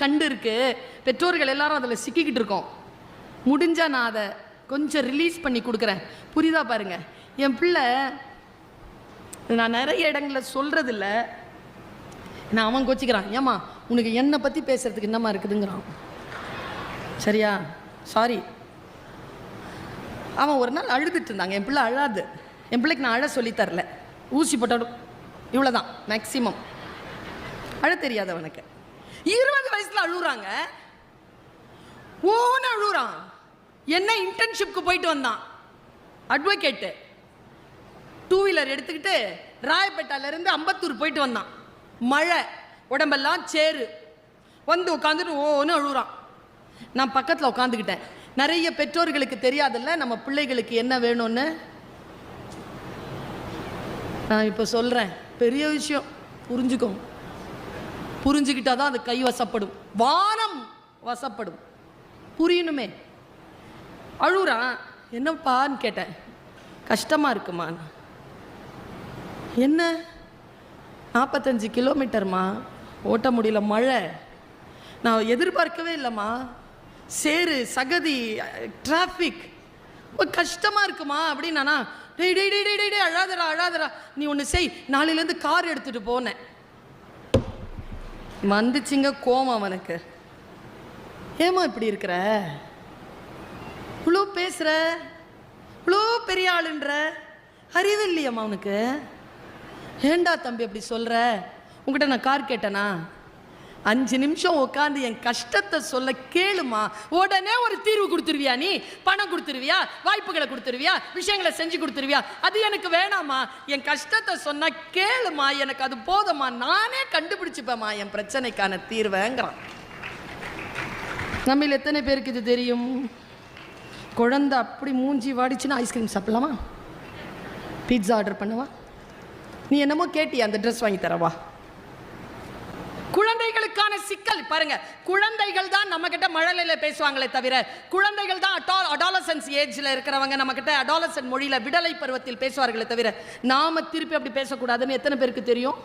கண்டு இருக்கு, பெற்றோர்கள் எல்லாரும் அதில் சிக்கிக்கிட்டு இருக்கோம். முடிஞ்சால் நான் அதை கொஞ்சம் ரிலீஸ் பண்ணி கொடுக்குறேன். புரியுதா பாருங்க. என் பிள்ளை, நான் நிறைய இடங்களில் சொல்கிறதில்ல, நான் அவன் கோச்சிக்கிறான். ஏம்மா உனக்கு என்னை பற்றி பேசுகிறதுக்கு என்னம்மா இருக்குதுங்கிறான். சரியா? சாரி. அவன் ஒரு நாள் அழுதுட்டு இருந்தாங்க. என் பிள்ளை அழாது. என் பிள்ளைக்கு நான் அழ சொல்லித்தரல. ஊசி போட்டாலும் இவ்வளோதான் மேக்சிமம். அழ தெரியாது அவனுக்கு. 20 வயசில் அழுகுறாங்க. ஓன்னு அழுகுறான். என்ன இன்டர்ன்ஷிப்க்கு போயிட்டு வந்தான், அட்வொகேட்டு. 2 வீலர் எடுத்துக்கிட்டு ராயப்பேட்டாலேருந்து அம்பத்தூர் போயிட்டு வந்தான். மழை, உடம்பெல்லாம் சேரு. வந்து உட்காந்துட்டு ஓன்னு அழுகுறான். நான் பக்கத்தில் உட்காந்துக்கிட்டேன். நிறைய பெற்றோர்களுக்கு தெரியாதுல்ல நம்ம பிள்ளைகளுக்கு என்ன வேணும்னு. நான் இப்போ சொல்கிறேன், பெரிய விஷயம், புரிஞ்சுக்கோங்க. புரிஞ்சுக்கிட்டாதான் அது கை வசப்படும், வானம் வசப்படும். புரியணுமே. அழுகுறான். என்னப்பான்னு கேட்டேன். கஷ்டமாக இருக்குமா? என்ன 45 கிலோமீட்டர்மா, ஓட்ட முடியல, மழை, நான் எதிர்பார்க்கவே இல்லைம்மா, சேரு, சகதி, டிராஃபிக், கஷ்டமாக இருக்குமா அப்படின்னா. டேய் டேய் டேய் டேய் டேய் அழாதரா அழாதரா, நீ ஒன்று செய், நாளையிலேருந்து கார் எடுத்துகிட்டு போனேன். வந்துச்சுங்க கோவம் அவனுக்கு. ஏமா இப்படி இருக்கிற, இவ்வளோ பேசுகிற, இவ்வளோ பெரிய ஆளுன்ற, அறிவு இல்லையம்மா அவனுக்கு. ஏண்டா தம்பி அப்படி சொல்கிற? உங்ககிட்ட நான் கார் கேட்டேனா? 5 நிமிஷம் உட்காந்து என் கஷ்டத்தை சொல்ல கேளுமா. உடனே ஒரு தீர்வு கொடுத்துருவியா? நீ பணம் கொடுத்துருவியா, வாய்ப்புகளை கொடுத்துருவியா, விஷயங்களை செஞ்சு கொடுத்துருவியா? அது எனக்கு வேணாமா. என் கஷ்டத்தை சொன்னா கேளுமா, எனக்கு அது போதுமா, நானே கண்டுபிடிச்சுப்பேம்மா என் பிரச்சனைக்கான தீர்வைங்கிறான். நம்ம எத்தனை பேருக்கு இது தெரியும்? குழந்தை அப்படி மூஞ்சி வாடிச்சுன்னா ஐஸ்கிரீம் சாப்பிடலாமா, பீட்சா ஆர்டர் பண்ணவா, நீ என்னமோ கேட்டியா அந்த ட்ரெஸ் வாங்கி தரவா? குழந்தைகளுக்கான சிக்கல் பாருங்க. குழந்தைகள் தான் நம்ம கிட்ட மழலையில பேசுவாங்களே தவிர, குழந்தைகள் தான் அடாலசன்ஸ் ஏஜ்ல இருக்கிறவங்க நம்ம கிட்ட அடாலசன்ட் மொழியில விடலை பருவத்தில் பேசுவார்களே தவிர, நாம திருப்பி அப்படி பேசக்கூடாதுன்னு எத்தனை பேருக்கு தெரியும்?